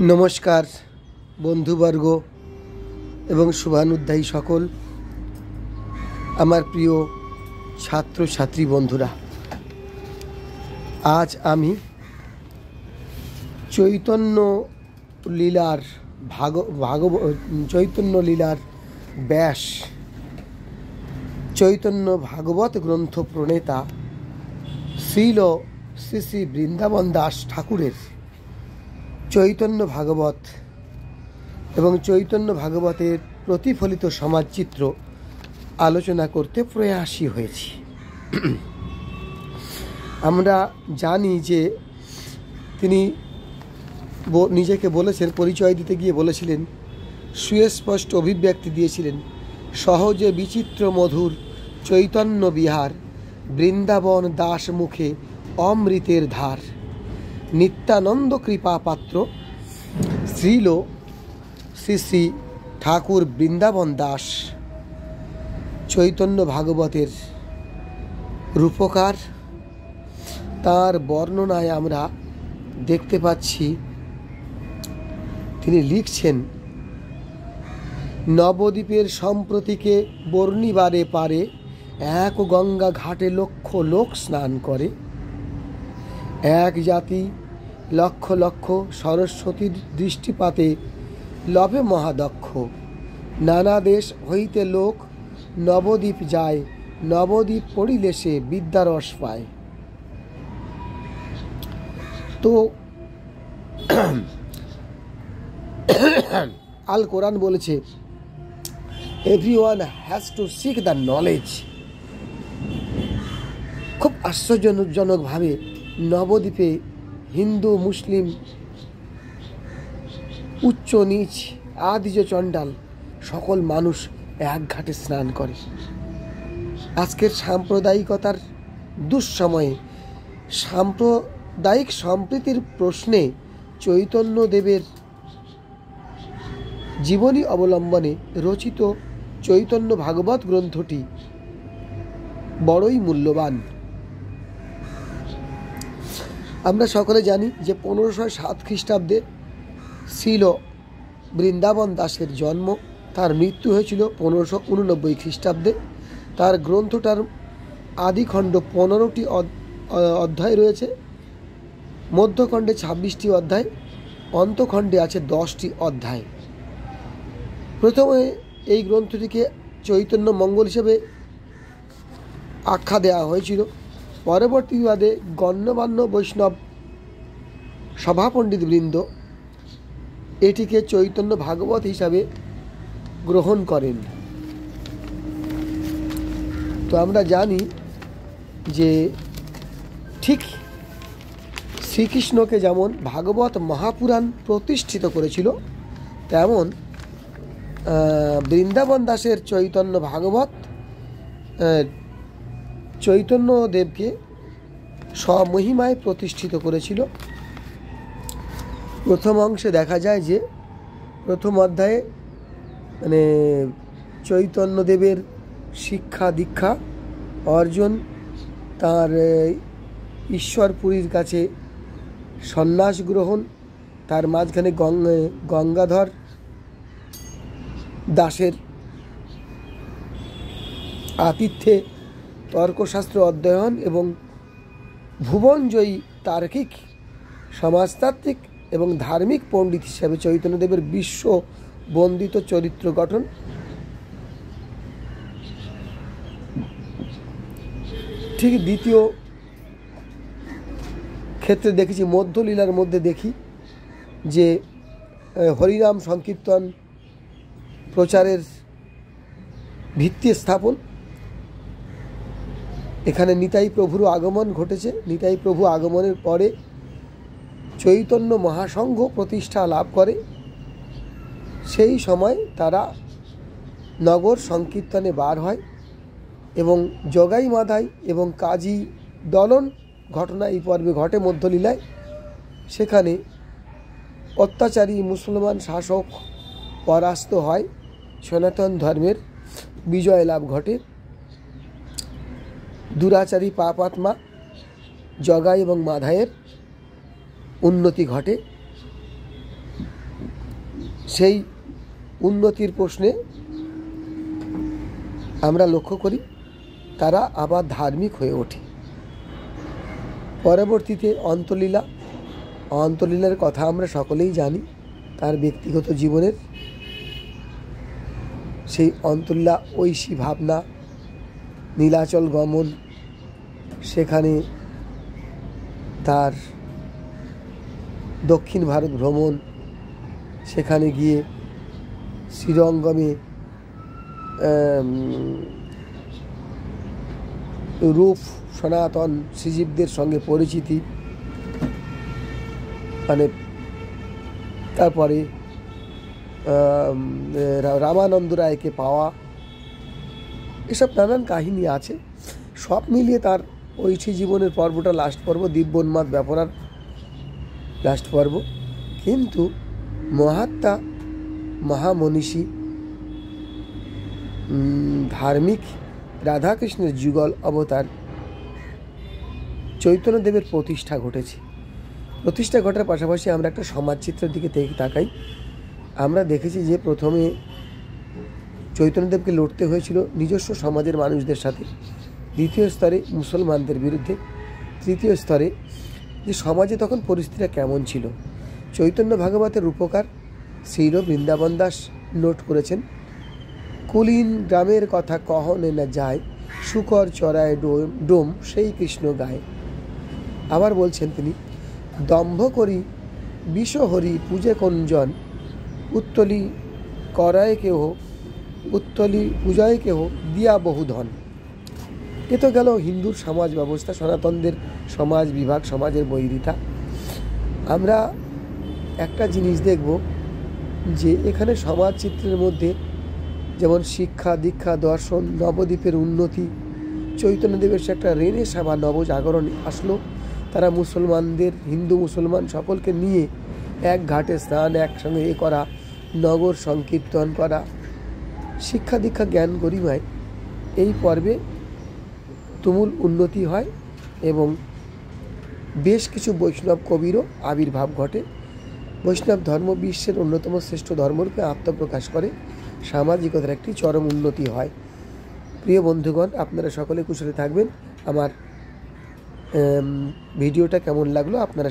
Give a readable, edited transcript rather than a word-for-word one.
নমস্কার বন্ধুবর্গ এবং শুভানুধ্যায়ী সকল আমার প্রিয় ছাত্রছাত্রী বন্ধুরা, আজ আমি চৈতন্য লীলার চৈতন্য লীলার ব্যাস চৈতন্য ভাগবত গ্রন্থ প্রণেতা শ্রীল শ্রী শ্রী বৃন্দাবন দাস ঠাকুরের চৈতন্য ভাগবত এবং চৈতন্য ভাগবতের প্রতিফলিত সমাজচিত্র আলোচনা করতে প্রয়াসী হয়েছি। আমরা জানি যে তিনি নিজেকে বলেছেন, পরিচয় দিতে গিয়ে বলেছিলেন, সুস্পষ্ট অভিব্যক্তি দিয়েছিলেন, সহজে বিচিত্র মধুর চৈতন্য বিহার, বৃন্দাবন দাস মুখে অমৃতের ধার, নিত্যানন্দ কৃপা পাত্র শ্রীল শ্রী শ্রী ঠাকুর বৃন্দাবন দাস। চৈতন্য ভাগবতের রূপকার, তার বর্ণনায় আমরা দেখতে পাচ্ছি তিনি লিখছেন, নবদ্বীপের সম্প্রতিকে বর্ণিবারে পারে, এক গঙ্গা ঘাটে লক্ষ লোক স্নান করে, এক জাতি লক্ষ লক্ষ সরস্বতীর দৃষ্টিপাতে লবে মহাদক্ষ, নানা দেশ হইতে লোক নবদ্বীপ যায়, নবদ্বীপ পড়িলে সে বিদ্যারস পায়। তো আল কোরআন বলেছে, everyone has to seek the knowledge. খুব আশ্চর্যজনকভাবে নবদ্বীপে হিন্দু মুসলিম উচ্চ নীচ আদিজ চণ্ডাল সকল মানুষ এক ঘাটে স্নান করে। আজকের সাম্প্রদায়িকতার দুঃসময়ে সাম্প্রদায়িক সম্প্রীতির প্রশ্নে চৈতন্যদেবের জীবনী অবলম্বনে রচিত চৈতন্য ভাগবত গ্রন্থটি বড়ই মূল্যবান। আমরা সকলে জানি যে 1507 খ্রিস্টাব্দে শ্রীল বৃন্দাবন দাসের জন্ম, তার মৃত্যু হয়েছিল 1589 খ্রিস্টাব্দে। তার গ্রন্থটার আদিখণ্ড 15টি অধ্যায় রয়েছে, মধ্যখণ্ডে 26টি অধ্যায়, অন্তখণ্ডে আছে 10টি অধ্যায়। প্রথমে এই গ্রন্থটিকে চৈতন্য মঙ্গল হিসেবে আখ্যা দেওয়া হয়েছিল। পরবর্তীবাদে গণ্যমান্য বৈষ্ণব সভাপণ্ডিত বৃন্দ এটিকে চৈতন্য ভাগবত হিসাবে গ্রহণ করেন। তো আমরা জানি যে ঠিক শ্রীকৃষ্ণকে যেমন ভাগবত মহাপুরাণ প্রতিষ্ঠিত করেছিল, তেমন বৃন্দাবন দাসের চৈতন্য ভাগবত চৈতন্যদেবকে স্বমহিমায় প্রতিষ্ঠিত করেছিল। প্রথম অংশে দেখা যায় যে প্রথম অধ্যায়ে চৈতন্যদেবের শিক্ষা দীক্ষা অর্জন, তার ঈশ্বরপুরীর কাছে সন্ন্যাস গ্রহণ, তার মাঝখানে গঙ্গাধর দাসের আতিথ্যে তর্কশাস্ত্র অধ্যয়ন এবং ভুবনজয়ী তার্কিক, সমাজতাত্ত্বিক এবং ধার্মিক পণ্ডিত হিসাবে চৈতন্যদেবের বিশ্ব বন্দিত চরিত্র গঠন। ঠিক দ্বিতীয় ক্ষেত্রে দেখেছি, মধ্যলীলার মধ্যে দেখি যে হরিনাম সংকীর্তন প্রচারের ভিত্তি স্থাপন। এখানে নিতাই প্রভুর আগমন ঘটেছে। নিতাই প্রভু আগমনের পরে চৈতন্য মহাসংঘ প্রতিষ্ঠা লাভ করে। সেই সময় তারা নগর সংকীর্তনে বার হয় এবং জগাই মাধাই এবং কাজী দলন ঘটনা এই পর্বে ঘটে মধ্যলীলায়। সেখানে অত্যাচারী মুসলমান শাসক পরাস্ত হয়, সনাতন ধর্মের বিজয় লাভ ঘটে, দুরাচারী পাপাত্মা জগাই এবং মাধায়ের উন্নতি ঘটে। সেই উন্নতির প্রশ্নে আমরা লক্ষ্য করি তারা আবার ধার্মিক হয়ে ওঠে। পরবর্তীতে অন্তলীলার কথা আমরা সকলেই জানি, তার ব্যক্তিগত জীবনের সেই অন্তলীলা, ঐশী ভাবনা, নীলাচল গমন, সেখানে তার দক্ষিণ ভারত ভ্রমণ, সেখানে গিয়ে শ্রীরঙ্গমে রূপ সনাতন শ্রীজীবদের সঙ্গে পরিচিতি, মানে তারপরে রামানন্দ রায়কে পাওয়া, এসব নানান কাহিনী আছে। সব মিলিয়ে তার ঐশী জীবনের পর্বটা লাস্ট পর্ব, দিব্যোন্মাদ ব্যাপার লাস্ট পর্ব। কিন্তু মহাত্মা, মহামনীষী, ধার্মিক রাধাকৃষ্ণের যুগল অবতার চৈতন্যদেবের প্রতিষ্ঠা ঘটেছে। প্রতিষ্ঠা ঘটার পাশাপাশি আমরা একটা সমাজচিত্রের দিকে তাকাই। আমরা দেখেছি যে প্রথমে চৈতন্যদেবকে লড়তে হয়েছিল নিজস্ব সমাজের মানুষদের সাথে, দ্বিতীয় স্তরে মুসলমানদের বিরুদ্ধে, তৃতীয় স্তরে যে সমাজে তখন পরিস্থিতিটা কেমন ছিল। চৈতন্য ভাগবতের রূপকার শ্রীল বৃন্দাবন দাস নোট করেছেন, কুলীন গ্রামের কথা কহনে না যায়, শুকর চড়ায় ডোম সেই কৃষ্ণ গায়। আবার বলছেন তিনি, দম্ভ করি বিষহরি পূজে কোনজন, উত্তলি করায় কেহ, উত্তলি পূজায় কেহ দিয়া বহু ধন। এ তো গেল হিন্দুর সমাজ ব্যবস্থা, সনাতনদের সমাজ বিভাগ, সমাজের বৈরিতা। আমরা একটা জিনিস দেখব যে এখানে সমাজ চিত্রের মধ্যে যেমন শিক্ষা, দীক্ষা, দর্শন, নবদ্বীপের উন্নতি, চৈতন্যদেবের সে একটা রেনেসা বা নবজাগরণ আসলো। তারা মুসলমানদের, হিন্দু মুসলমান সকলকে নিয়ে এক ঘাটে স্নান, একসঙ্গে করা, নগর সংকীর্তন করা, শিক্ষা দীক্ষা জ্ঞান গরিমায় এই পর্বে তুমুল উন্নতি হয় এবং বেশ কিছু বৈষ্ণব কবিরও আবির্ভাব ঘটে। বৈষ্ণব ধর্ম বিশ্বের অন্যতম শ্রেষ্ঠ ধর্মরূপে আত্মপ্রকাশ করে, সামাজিকতার একটি চরম উন্নতি হয়। প্রিয় বন্ধুগণ, আপনারা সকলে কুশলে থাকবেন। আমার ভিডিওটা কেমন লাগলো আপনারা